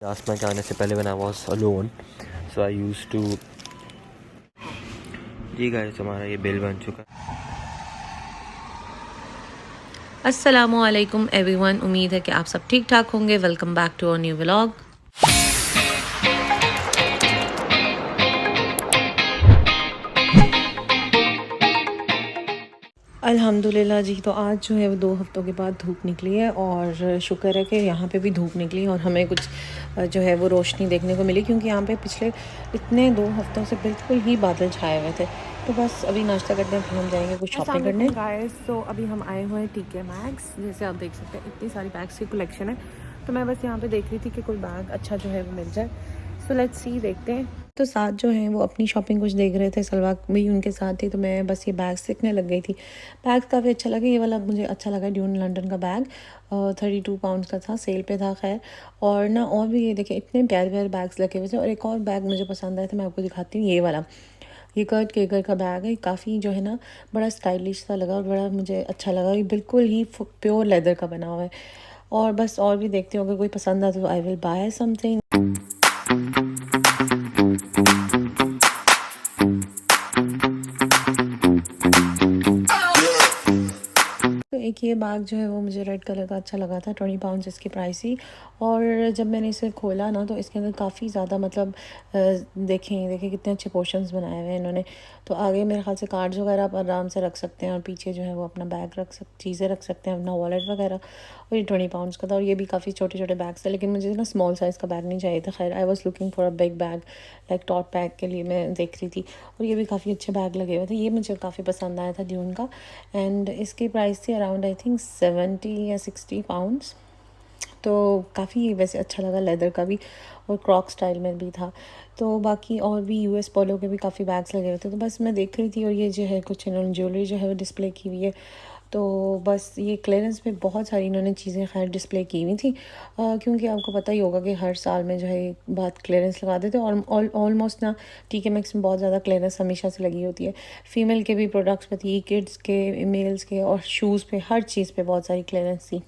आसमा के आने से पहले when I was alone, so I used to। जी गाइस, हमारा ये बिल बन चुका है। अस्सलामुअलैकुम एवरीवन, उम्मीद है कि आप सब ठीक ठाक होंगे। Welcome back to our new vlog. अल्हम्दुलिल्लाह जी, तो आज जो है वो 2 हफ़्तों के बाद धूप निकली है और शुक्र है कि यहाँ पे भी धूप निकली और हमें कुछ जो है वो रोशनी देखने को मिली, क्योंकि यहाँ पे पिछले इतने 2 हफ़्तों से बिल्कुल ही बादल छाए हुए थे। तो बस अभी नाश्ता करते हैं, फिर हम जाएंगे कुछ शॉपिंग करने। गाइस, तो अभी हम आए हुए हैं TK Maxx। जैसे आप देख सकते हैं इतनी सारी बैग्स की कलेक्शन है, तो मैं बस यहाँ पे देख रही थी कि कोई बैग अच्छा जो है वो मिल जाए। सो लेट्स सी, देखते हैं। तो साथ जो हैं वो अपनी शॉपिंग कुछ देख रहे थे, सलवा भी उनके साथ थी, तो मैं बस ये बैग्स देखने लग गई थी। बैग काफ़ी अच्छा लगा, ये वाला मुझे अच्छा लगा, ड्यून लंदन का बैग 32 पाउंड्स का था, सेल पे था खैर। और ना और भी ये देखें इतने प्यारे प्यारे बैग्स लगे हुए थे। और एक और बैग मुझे पसंद आया था, मैं आपको दिखाती हूँ। ये वाला, ये कर्ट केकर का बैग है, काफ़ी जो है ना बड़ा स्टाइलिश सा लगा और बड़ा मुझे अच्छा लगा। ये बिल्कुल ही प्योर लेदर का बना हुआ है। और बस और भी देखती हूँ, अगर कोई पसंद आता तो आई विल बाय समथिंग। तो एक ये बैग जो है वो मुझे रेड कलर का अच्छा लगा था, 20 पाउंड्स इसकी प्राइस ही। और जब मैंने इसे खोला ना, तो इसके अंदर काफ़ी ज़्यादा मतलब देखें कितने अच्छे पोर्शंस बनाए हुए हैं इन्होंने। तो आगे मेरे ख्याल से कार्ड्स वगैरह आप आराम से रख सकते हैं और पीछे जो है वो अपना बैग चीज़ें रख सकते हैं, अपना वॉलेट वगैरह। और ये 20 पाउंड्स का था और ये भी काफ़ी छोटे छोटे बैग्स थे, लेकिन मुझे ना स्मॉल साइज़ का बैग नहीं चाहिए था। खैर I was looking for a big bag, like taught bag के लिए मैं देख रही थी। और ये भी काफ़ी अच्छे बैग लगे हुए थे, ये मुझे काफ़ी पसंद आया था ड्यून का। एंड इसकी प्राइस थी अराउंड आई थिंक 70 या 60 पाउंड्स। तो काफ़ी वैसे अच्छा लगा, लेदर का भी और क्रॉक स्टाइल में भी था। तो बाकी और भी US पोलो के भी काफ़ी बैग्स लगे हुए थे, तो बस मैं देख रही थी। और ये जो है कुछ इन्होंने ज्वेलरी जो है वो डिस्प्ले की हुई है। तो बस ये क्लियरेंस में बहुत सारी इन्होंने चीज़ें खैर डिस्प्ले की हुई थी, क्योंकि आपको पता ही होगा कि हर साल में जो है एक बात क्लियरेंस लगा देते हैं। और ऑलमोस्ट ना TK Maxx में बहुत ज़्यादा क्लियरेंस हमेशा से लगी होती है। फ़ीमेल के भी प्रोडक्ट्स पे थी, किड्स के, मेल्स के और शूज़ पे, हर चीज़ पे बहुत सारी क्लियरेंस थी।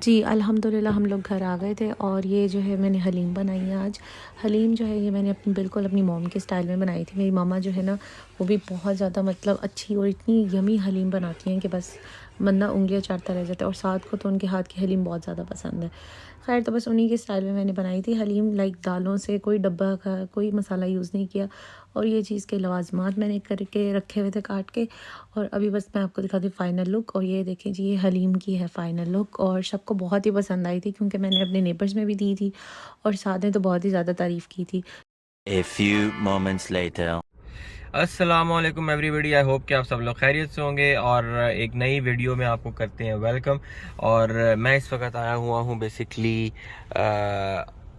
जी अल्हम्दुलिल्लाह हम लोग घर आ गए थे। और ये जो है मैंने हलीम बनाई है आज। हलीम जो है ये मैंने बिल्कुल अपनी मॉम के स्टाइल में बनाई थी। मेरी मामा जो है ना वो भी बहुत ज़्यादा मतलब अच्छी और इतनी यमी हलीम बनाती हैं कि बस बंदा उंगलियां चाटता रह जाता है। और साथ को तो उनके हाथ की हलीम बहुत ज़्यादा पसंद है। खैर, तो बस उन्हीं के स्टाइल में मैंने बनाई थी हलीम, लाइक दालों से, कोई डब्बा का कोई मसाला यूज़ नहीं किया। और ये चीज़ के लवाजमात मैंने करके रखे हुए थे काट के। और अभी बस मैं आपको दिखाती हूँ फ़ाइनल लुक। और ये देखें जी, ये हलीम की है फ़ाइनल लुक। और सबको बहुत ही पसंद आई थी, क्योंकि मैंने अपने नेबर्स में भी दी थी और साथ में तो बहुत ही ज़्यादा तारीफ़ की थी। A few moments later। अस्सलामुअलैकुम एवरीबडी, आई होप कि आप सब लोग खैरियत से होंगे और एक नई वीडियो में आपको करते हैं वेलकम। और मैं इस वक्त आया हुआ हूँ बेसिकली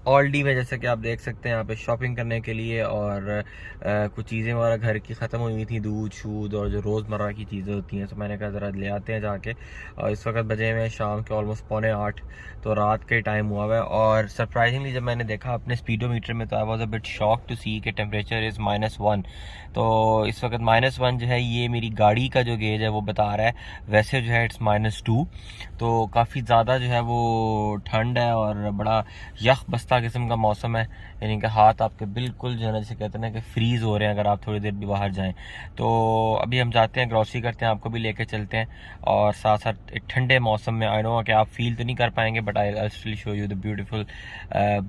ऑल्डी में, जैसे कि आप देख सकते हैं यहाँ पे शॉपिंग करने के लिए। और कुछ चीज़ें हमारा घर की ख़त्म हुई थी, दूध शूद और जो रोज़मर्रा की चीज़ें होती हैं, तो मैंने कहा ज़रा ले आते हैं जाके। और इस वक्त बजे में शाम के ऑलमोस्ट 7:45, तो रात के टाइम हुआ हुआ है। और सरप्राइजिंगली जब मैंने देखा अपने स्पीडोमीटर में, तो I was a bit shock to see कि टेम्परेचर इज़ -1। तो इस वक्त -1 जो है, ये मेरी गाड़ी का जो गेज है वो बता रहा है। वैसे जो है इट्स -2। तो काफ़ी ज़्यादा जो है वो ठंड है और बड़ा यख बस्ता किस्म का मौसम है। यानी कि हाथ आपके बिल्कुल जो है ना, जैसे कहते हैं ना कि फ्रीज़ हो रहे हैं अगर आप थोड़ी देर भी बाहर जाएं। तो अभी हम जाते हैं, ग्रॉसरी करते हैं, आपको भी लेके चलते हैं। और साथ साथ एक ठंडे मौसम में, आई नो कि आप फील तो नहीं कर पाएंगे, but I still show you the beautiful,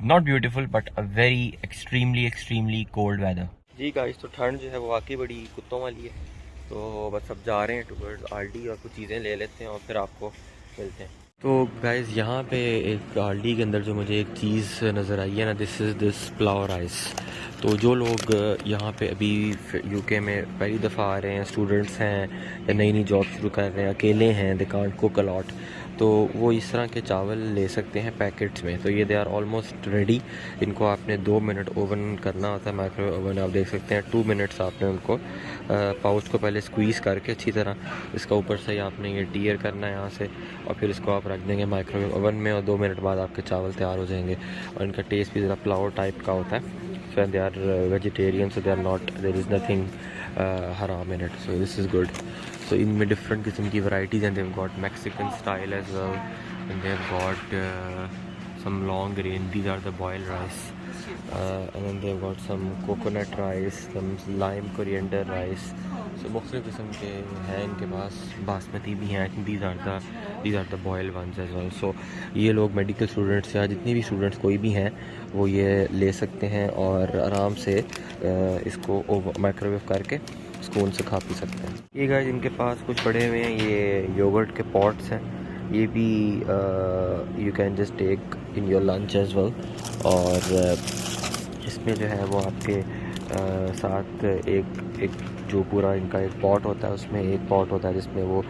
not beautiful but a very extremely cold weather. जी गाइस, तो ठंड जो है वो वाकई बड़ी कुत्तों वाली है। तो बस अब जा रहे हैं टुवर्ड्स आल्डी और कुछ चीज़ें ले लेते हैं और फिर आपको मिलते हैं। तो गाइस, यहाँ पे एक आल्डी के अंदर जो मुझे एक चीज़ नज़र आई है ना, दिस पुलाव राइस। तो जो लोग यहाँ पे अभी UK में पहली दफ़ा आ रहे हैं, स्टूडेंट्स हैं या नई जॉब शुरू कर रहे हैं, अकेले हैं, they can't cook a lot, तो वो इस तरह के चावल ले सकते हैं पैकेट्स में। तो ये दे आर ऑलमोस्ट रेडी। इनको आपने 2 मिनट ओवन करना होता है, माइक्रोवेव ओवन आप देख सकते हैं। 2 मिनट्स आपने उनको पाउच को पहले स्क्वीज़ करके अच्छी तरह इसका ऊपर से आपने ये टीयर करना है यहाँ से, और फिर इसको आप रख देंगे माइक्रोवेव ओवन में, और 2 मिनट बाद आपके चावल तैयार हो जाएंगे। और इनका टेस्ट भी ज़रा पुलाव टाइप का होता है। So they are vegetarian, so they are not, there is nothing haram in it, so this is good. So इनमें डिफरेंट किस्म की varieties हैं. They've got Mexican style as well, and they've got some long grain. These are the boiled rice, and then they've got some coconut rice, some lime coriander rice. So मुख्तलिफ किस्म के हैं इनके पास. बासमती भी हैं. I think these are the boiled ones as well. So ये लोग medical students या जितने भी स्टूडेंट्स कोई भी हैं वो ये ले सकते हैं और आराम से इसको माइक्रोवेव करके स्पून से खा पी सकते हैं. ये गाइस इनके पास कुछ पड़े हुए हैं, ये योगर्ट के पॉट्स हैं. ये भी you can just take in your lunch as well. और इसमें जो है वो आपके साथ एक जो पूरा इनका एक पॉट होता है, उसमें एक पॉट होता है जिसमें वो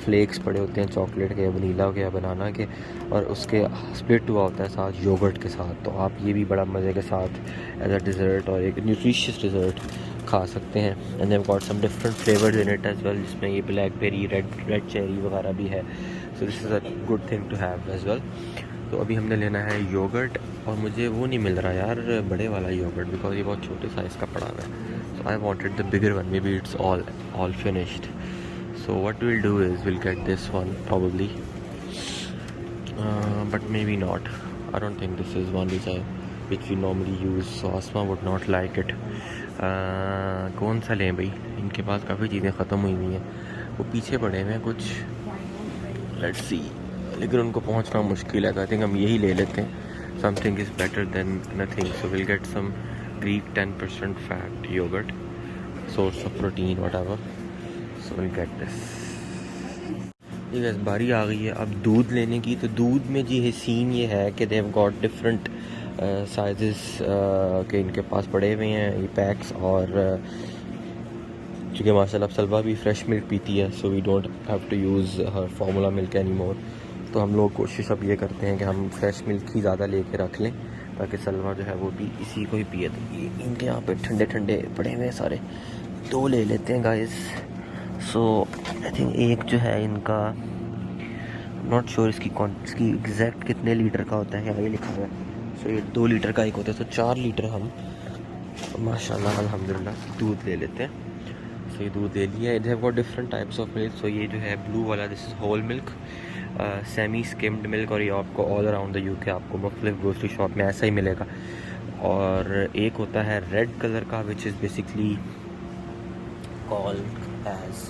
फ्लेक्स पड़े होते हैं चॉकलेट के या वनीला के या बनाना के, और उसके स्प्लिट हुआ होता है साथ योगर्ट के साथ. तो आप ये भी बड़ा मज़े के साथ एज अ डिज़र्ट और एक न्यूट्रिशियस डिज़र्ट खा सकते हैं. And they've got some different flavours in it as well, जिसमें ये ब्लैकबेरी, रेड चेरी वगैरह भी है. So this is a good thing to have as well. तो अभी हमने लेना है योगर्ट, और मुझे वो नहीं मिल रहा यार बड़े वाला योगर्ट, बिकॉज ये बहुत छोटे साइज़ का पड़ा हुआ है. So I wanted the bigger one, maybe it's all finished. So what will do is will get this one probably, but maybe not. I don't think this is one which we normally use, so Asma would not like it. कौन सा लें भाई, इनके पास काफ़ी चीज़ें ख़त्म हुई हुई हैं. वो पीछे पड़े हुए हैं कुछ, लेट्स सी, लेकिन उनको पहुंचना मुश्किल है. तो आई थिंक हम यही ले लेते हैं. Something is better than nothing. So we'll get some Greek 10% fat yogurt, source of protein whatever. So we'll get this. ये बस बारी आ गई है अब दूध लेने की. तो दूध में जी सीन ये है कि देव गॉट डिफरेंट साइजेस के इनके पास पड़े हुए हैं ये पैक्स. और चूँकि माशाल्लाह सलवा भी फ्रेश मिल्क पीती है, so we don't have to use her formula milk anymore. तो हम लोग कोशिश अब ये करते हैं कि हम फ्रेश मिल्क ही ज़्यादा लेके रख लें, ताकि सलवा जो है वो भी इसी को ही पिए. तो ये इनके यहाँ पे ठंडे ठंडे पड़े हुए हैं सारे, 2 ले लेते हैं गाइस. सो आई थिंक एक जो है इनका, नॉट श्योर इसकी एग्जैक्ट कितने लीटर का होता है, यहाँ ये लिखा हुआ है. सो ये 2 लीटर का एक होता है, तो 4 लीटर हम माशाल्लाह अल्हम्दुलिल्लाह दूध ले लेते हैं. सो ये दूध ले लिया. इधर got different types of milk. So ये जो है ब्लू वाला, this is whole milk, semi skimmed milk, और ये आपको ऑल अराउंड द यूके आपको मुख्तलिफ ग्रोसरी शॉप में ऐसा ही मिलेगा. और एक होता है रेड कलर का, which is basically called as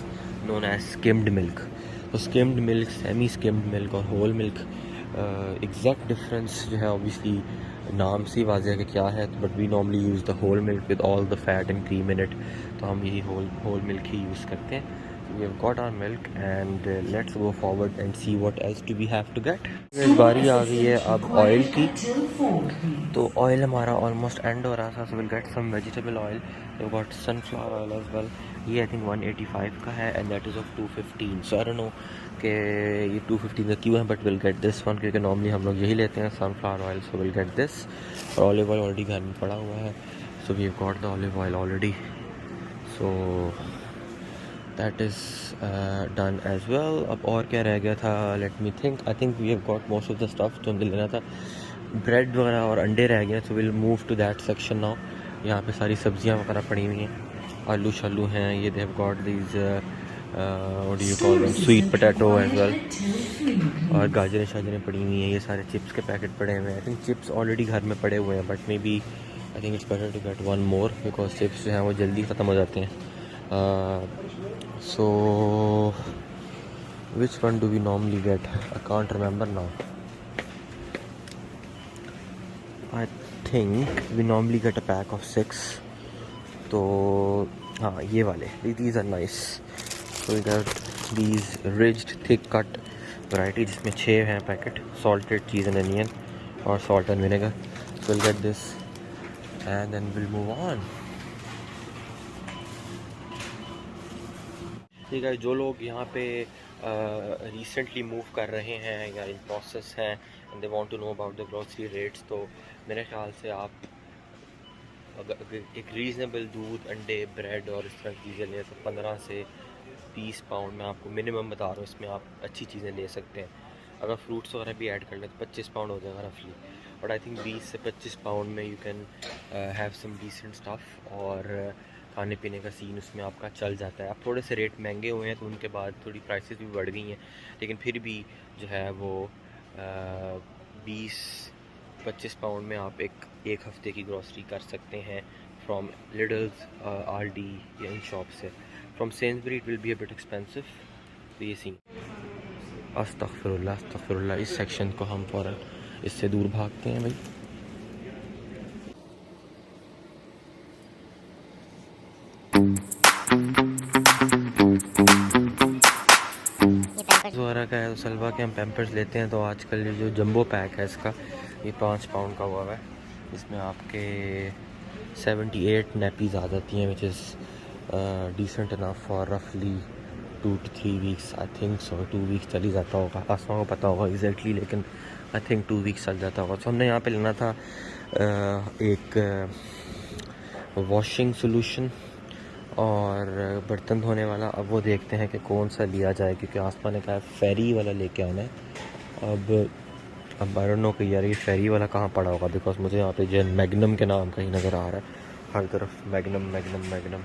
known as skimmed milk. तो skimmed milk, semi skimmed milk और होल मिल्क, एग्जैक्ट डिफरेंस जो है ऑब्वियसली नाम से वाज़ेह है कि क्या है, but we normally use the whole milk with all the fat and cream in it. तो हम यही होल मिल्क ही यूज़ करते हैं. We have got our milk and let's go forward and see what else do we have to get. इस बारी आ गई है अब ऑयल की. तो ऑयल हमारा ऑलमोस्ट एंड हो रहा था. So we'll get some vegetable oil. We got sunflower oil as well. ये आई थिंक 185 का है and that is of 215. So I don't know कि ये 215 का क्यों है, but we'll get this one, क्योंकि नॉर्मली हम लोग यही लेते हैं sunflower oil. So we'll get this. और ऑलिव ऑयल ऑलरेडी घर में पड़ा हुआ है. So we have got the olive oil already. So that is done as well. अब और क्या रह गया था, let me think. I think we have got most of the stuff जो हमने लेना था. ब्रेड वगैरह और अंडे रह गए. so we'll move to that section now. यहाँ पे सारी सब्जियाँ वगैरह पड़ी हुई हैं, आलू शालू हैं. ये they have got these what do you call them, sweet potato as well. और गाजरें शाजरें पड़ी हुई हैं. ये सारे चिप्स के पैकेट पड़े हुए हैं. I think चिप्स ऑलरेडी घर में पड़े हुए हैं, but maybe I think it's better to get one more because chips जो हैं वो जल्दी ख़त्म हो जाते हैं. So which one do we normally get? I can't remember now. I think we normally get a pack of 6. तो हाँ ये वाले, these are nice. So we got these ridged thick cut variety जिसमें 6 हैं packet. Salted cheese and onion और salt and vinegar. So we'll get this and then we'll move on. ठीक है. जो लोग यहाँ पे रिसेंटली मूव कर रहे हैं या इन प्रोसेस हैं and they want to know about the grocery rates, तो मेरे ख्याल से आप अगर एक रीज़नेबल दूध, अंडे, ब्रेड और इस तरह की चीज़ें लें तो 15 से 30 पाउंड में आपको मिनिमम बता रहा हूँ, इसमें आप अच्छी चीज़ें ले सकते हैं। अगर फ्रूट्स वगैरह भी ऐड कर लें तो 25 पाउंड हो जाएगा रफली, बट आई थिंक 20 से 25 पाउंड में you can have some decent stuff, और खाने पीने का सीन उसमें आपका चल जाता है। अब थोड़े से रेट महंगे हुए हैं तो उनके बाद थोड़ी प्राइसेस भी बढ़ गई हैं, लेकिन फिर भी जो है वो 20-25 पाउंड में आप एक हफ़्ते की ग्रॉसरी कर सकते हैं फ्रॉम लिडल्स, आरडी या इन शॉप से। From Sainsbury it will be a bit expensive. तो ये सीन, अस्तगफिरुल्लाह अस्तगफिरुल्लाह, इस सेक्शन को हम फ़ौरन इससे दूर भागते हैं भाई। वगैरह का है, सलवा के हम पैम्पर्स लेते हैं, तो आजकल ये जो जंबो पैक है इसका, ये 5 पाउंड का हुआ है। इसमें आपके 78 नैपीज़ आ जाती हैं, which is decent enough for रफली 2 to 3 weeks. I think so 2 weeks चल ही जाता होगा, आसमां को पता होगा एग्जैक्टली, लेकिन आई थिंक 2 वीक्स चल जाता होगा। तो हमने यहाँ पे लेना था एक वॉशिंग सोल्यूशन और बर्तन धोने वाला। अब वो देखते हैं कि कौन सा लिया जाए, क्योंकि आसमान ने कहा है फेरी वाला लेके आना है। अब आई डोंट नो कि यार ये फेरी वाला कहाँ पड़ा होगा, बिकॉज मुझे यहाँ पे जो मैग्नम के नाम कहीं नज़र आ रहा है, हर तरफ मैग्नम मैग्नम मैग्नम।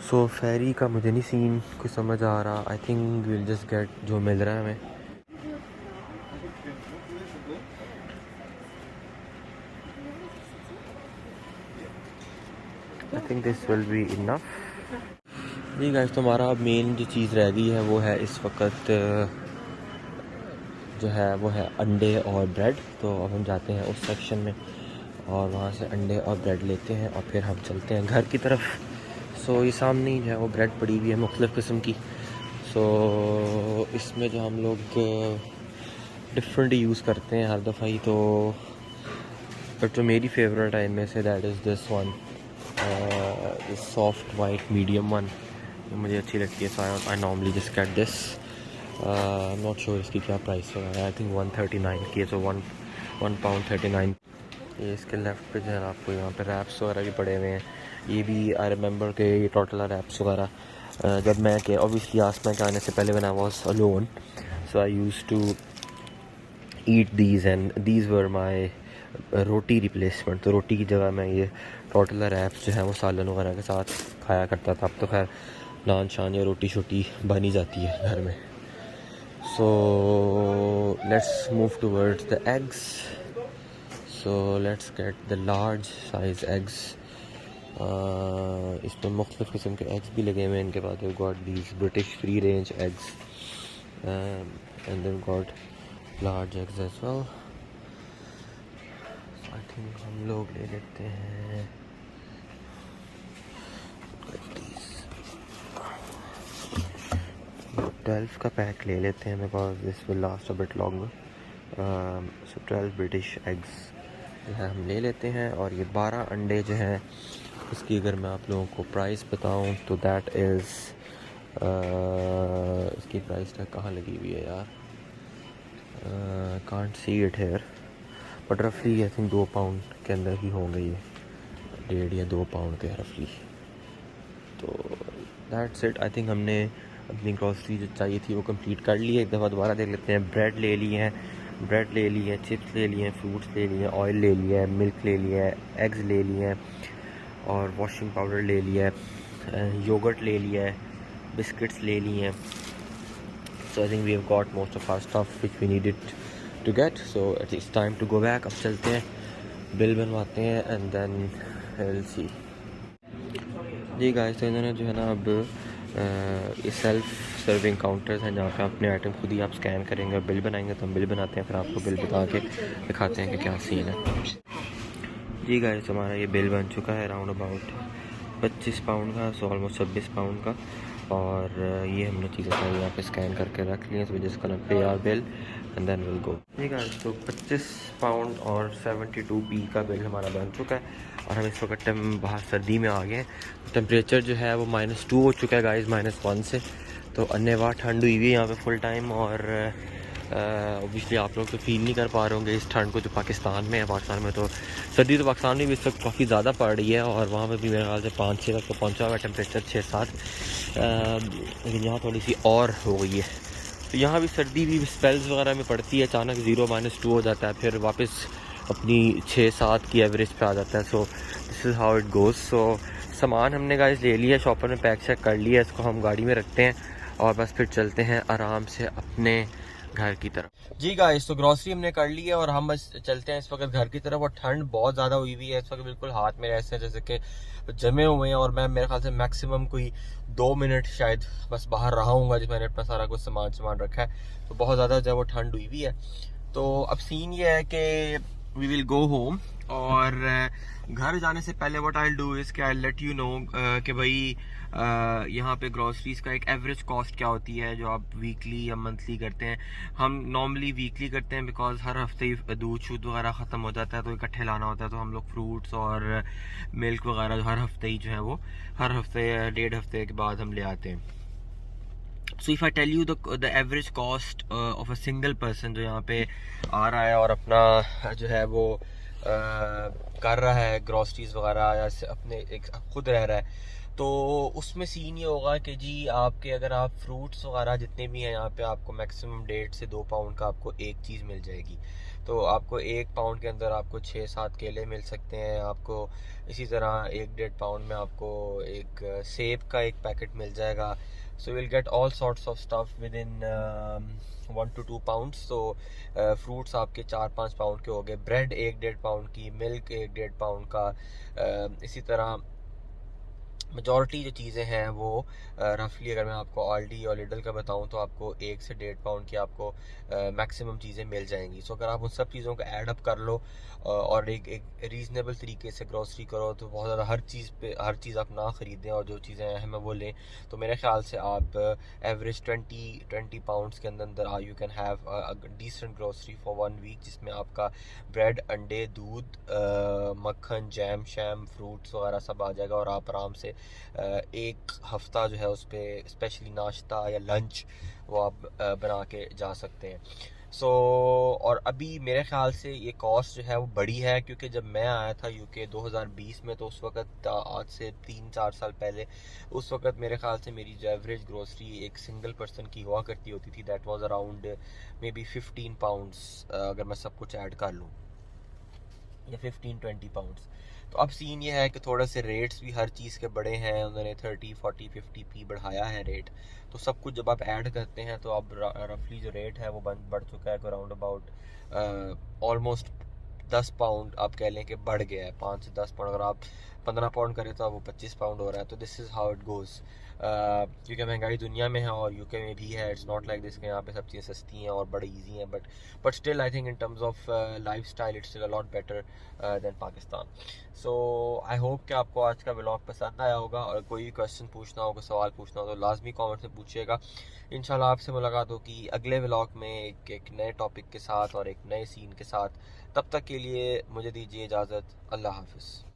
सो फेरी का मुझे नहीं सीन कुछ समझ आ रहा। I think we'll just get जो मिल रहा है हमें। I think this will be enough. जी गाइस, तो हमारा अब मेन जो चीज़ रह गई है वो है इस वक्त जो है वो है अंडे और ब्रेड। तो अब हम जाते हैं उस सेक्शन में और वहाँ से अंडे और ब्रेड लेते हैं और फिर हम चलते हैं घर की तरफ। सो ये सामने जो है वो ब्रेड पड़ी हुई है मुख्तलिफ़ किस्म की। सो इसमें जो हम लोग डिफरेंट यूज़ करते हैं हर दफ़ा ही, तो बट जो मेरी फेवरेट है इनमें से that is this one, soft white medium one, मुझे अच्छी लगती है। So I normally just get this. Not sure इसकी क्या प्राइस है, आई थिंक 139 की है, सो 1 पाउंड 39। ये इसके लेफ़्ट पे जो है आपको यहाँ पे रैप्स वगैरह भी पड़े हुए हैं। ये भी आई रिमेंबर के ये टोटल रैप्स वगैरह जब मैं के ऑब्वियसली आसमा के आने से पहले when I was alone, so I used to eat these and these were my roti replacement. तो रोटी की जगह मैं ये टोटल रैप्स जो है वो सालन वगैरह के साथ खाया करता था। अब तो खैर नान शान या रोटी शोटी बन ही जाती है घर में। So let's move towards the eggs. So let's get the large size eggs. इसमें मुख्तलिफ़ किस्म के एग्स भी लगे हुए हैं इनके पास। they've got these British free range eggs and they've got large eggs as well. so I think हम लोग ले लेते हैं 12 का पैक ले लेते हैं because this will last a bit longer. So 12 British eggs जो है हम ले लेते हैं। और ये 12 अंडे जो हैं इसकी अगर मैं आप लोगों को प्राइस बताऊं तो दैट इज़ इसकी प्राइस टैग कहाँ लगी हुई है यार, can't see it here, but रफली आई थिंक 2 पाउंड के अंदर ही होंगे ये, 1.5 या 2 पाउंड के रफली। तो दैट्स इट। आई थिंक हमने अपनी ग्रॉसरी जो चाहिए थी वो कंप्लीट कर ली है। एक दफ़ा दोबारा देख लेते हैं। ब्रेड ले ली है, चिप्स ले लिए हैं, फ्रूट्स ले लिए हैं, ऑयल ले लिया है, मिल्क ले लिया है, एग्स ले लिए हैं और वॉशिंग पाउडर ले लिया है, योगर्ट ले लिया है, बिस्किट्स ले लिए हैं। So I think we have got most of our stuff which we needed to get. So it's time to go back. अब चलते हैं, बिल बनवाते हैं एंड देन विल सी। जी गाइस, तो इन्होंने जो है ना अब ये सेल्फ सर्विंग काउंटर्स हैं जहाँ पे अपने आइटम खुद ही आप स्कैन करेंगे और बिल बनाएंगे। तो हम बिल बनाते हैं, फिर आपको बिल बता के दिखाते हैं कि क्या सीन है। जी गाइस, हमारा ये बिल बन चुका है अराउंड अबाउट 25 पाउंड का, सो ऑलमोस्ट 26 पाउंड का। और ये हमने चीज़ें सारी यहाँ पे स्कैन करके रख ली हैं। सो जिसका ना pay our bill and then we'll go. ठीक है, तो 25 पाउंड और 72p का बिल हमारा बन चुका है। और हम इस वक्त बाहर सर्दी में आ गए हैं। टेम्परेचर जो है वो -2 हो चुका है गाइस, -1 से। तो अन्यवा ठंड हुई हुई है यहाँ पे फुल टाइम। और ऑब्वियसली आप लोग तो फील नहीं कर पा रहे होंगे इस ठंड को जो पाकिस्तान में है। पाकिस्तान में तो सर्दी तो पाकिस्तान में भी इस वक्त काफ़ी ज़्यादा पड़ रही है, और वहाँ पे भी मेरे ख्याल से 5-6 तक तो पहुँचा हुआ है टेम्परेचर, 6-7। लेकिन यहाँ थोड़ी सी और हो गई है। तो यहाँ भी सर्दी भी स्पेल्स वगैरह में पड़ती है, अचानक 0-2 हो जाता है, फिर वापस अपनी 6-7 की एवरेज पे आ जाता है। So this is how it goes. So सामान हमने गाइस ले लिया, शॉपर में पैक शैक कर लिया, इसको हम गाड़ी में रखते हैं और बस फिर चलते हैं आराम से अपने घर की तरफ। जी गाइस, तो ग्रॉसरी हमने कर ली है और हम बस चलते हैं इस वक्त घर की तरफ। और ठंड बहुत ज़्यादा हुई हुई है इस वक्त, बिल्कुल हाथ में ऐसे जैसे कि जमे हुए हैं। और मैं मेरे ख्याल से मैक्सिमम कोई 2 मिनट शायद बस बाहर रहा हूँगा, जिस मैंने अपना सारा कुछ सामान रखा है। तो बहुत ज़्यादा जो है वो ठंड हुई हुई है। तो अब सीन ये है कि वी विल गो होम, और घर जाने से पहले what I will do is कि आई लेट यू नो कि भाई यहाँ पे ग्रॉसरीज का एक एवरेज कॉस्ट क्या होती है जो आप वीकली या मंथली करते हैं। हम नॉर्मली वीकली करते हैं बिकॉज हर हफ्ते ही दूध शूध वगैरह ख़त्म हो जाता है, तो इकट्ठे लाना होता है। तो हम लोग फ्रूट्स और मिल्क वगैरह जो हर हफ्ते ही जो है वो हर हफ्ते या 1.5 हफ्ते के बाद हम ले आते हैं। So if I tell you the average cost of a single person जो यहाँ पे आ रहा है और अपना जो है वो कर रहा है ग्रॉसरीज वगैरह, या अपने एक खुद रह रहा है, तो उसमें सीन ये होगा कि जी आपके अगर आप फ्रूट्स वगैरह जितने भी हैं यहाँ पे, आपको मैक्सिमम 1.5 से 2 पाउंड का आपको एक चीज़ मिल जाएगी। तो आपको 1 पाउंड के अंदर आपको 6-7 केले मिल सकते हैं। आपको इसी तरह 1-1.5 पाउंड में आपको एक सेब का एक पैकेट मिल जाएगा। So we'll get all sorts of stuff within 1 to 2 pounds. तो फ्रूट्स आपके 4-5 पाउंड के हो गए, ब्रेड 1-1.5 पाउंड की, मिल्क 1-1.5 पाउंड का। इसी तरह मेजॉरिटी जो चीज़ें हैं वो रफली अगर मैं आपको ऑल्डी और लिडल का बताऊं तो आपको 1 से 1.5 पाउंड की आपको मैक्सिमम चीज़ें मिल जाएंगी। सो अगर आप उन सब चीज़ों को ऐड अप कर लो और एक रीज़नेबल तरीके से ग्रॉसरी करो, तो बहुत ज़्यादा हर चीज़ आप ना ख़रीदें और जो चीज़ें अहम है वो लें, तो मेरे ख्याल से आप एवरेज 20 पाउंड्स के अंदर you can have decent grocery for 1 week, जिसमें आपका ब्रेड, अंडे, दूध, मक्खन, जैम शैम, फ्रूट्स वगैरह सब आ जाएगा। और आप आराम से एक हफ़्ता जो है उस पर स्पेशली नाश्ता या लंच वो आप बना के जा सकते हैं। सो और अभी मेरे ख़्याल से ये कॉस्ट जो है वो बड़ी है, क्योंकि जब मैं आया था यूके 2020 में, तो उस वक़्त आज से 3-4 साल पहले, उस वक़्त मेरे ख़्याल से मेरी जो एवरेज ग्रोसरी एक सिंगल पर्सन की हुआ करती होती थी, that was around may be 15 pounds, अगर मैं सब कुछ ऐड कर लूँ, या 15-20 पाउंड्स। तो अब सीन ये है कि थोड़े से रेट्स भी हर चीज़ के बड़े हैं, उन्होंने 30-40-50p बढ़ाया है रेट। तो सब कुछ जब आप ऐड करते हैं तो अब रफली जो रेट है वो बढ़ चुका है अराउंड अबाउट ऑलमोस्ट 10 पाउंड आप कह लें कि बढ़ गया है। 5 से 10 पाउंड, अगर आप 15 पाउंड करें तो अब वो 25 पाउंड हो रहा है। तो this is how it goes, क्योंकि महंगाई दुनिया में है और यूके में भी है। इट्स नॉट लाइक दिस कि यहाँ पे सब चीज़ें सस्ती हैं और बड़ी इजी हैं, but still I think in terms of life style it's still a lot better than Pakistan. So I hope कि आपको आज का व्लॉग पसंद आया होगा, और कोई भी क्वेश्चन पूछना हो, कोई सवाल पूछना हो तो लाजमी कमेंट में पूछिएगा। इंशाल्लाह आपसे मुलाकात होगी अगले व्लॉग में एक नए टॉपिक के साथ और एक नए सीन के साथ। तब तक के लिए मुझे दीजिए इजाज़त। अल्लाह हाफिज़।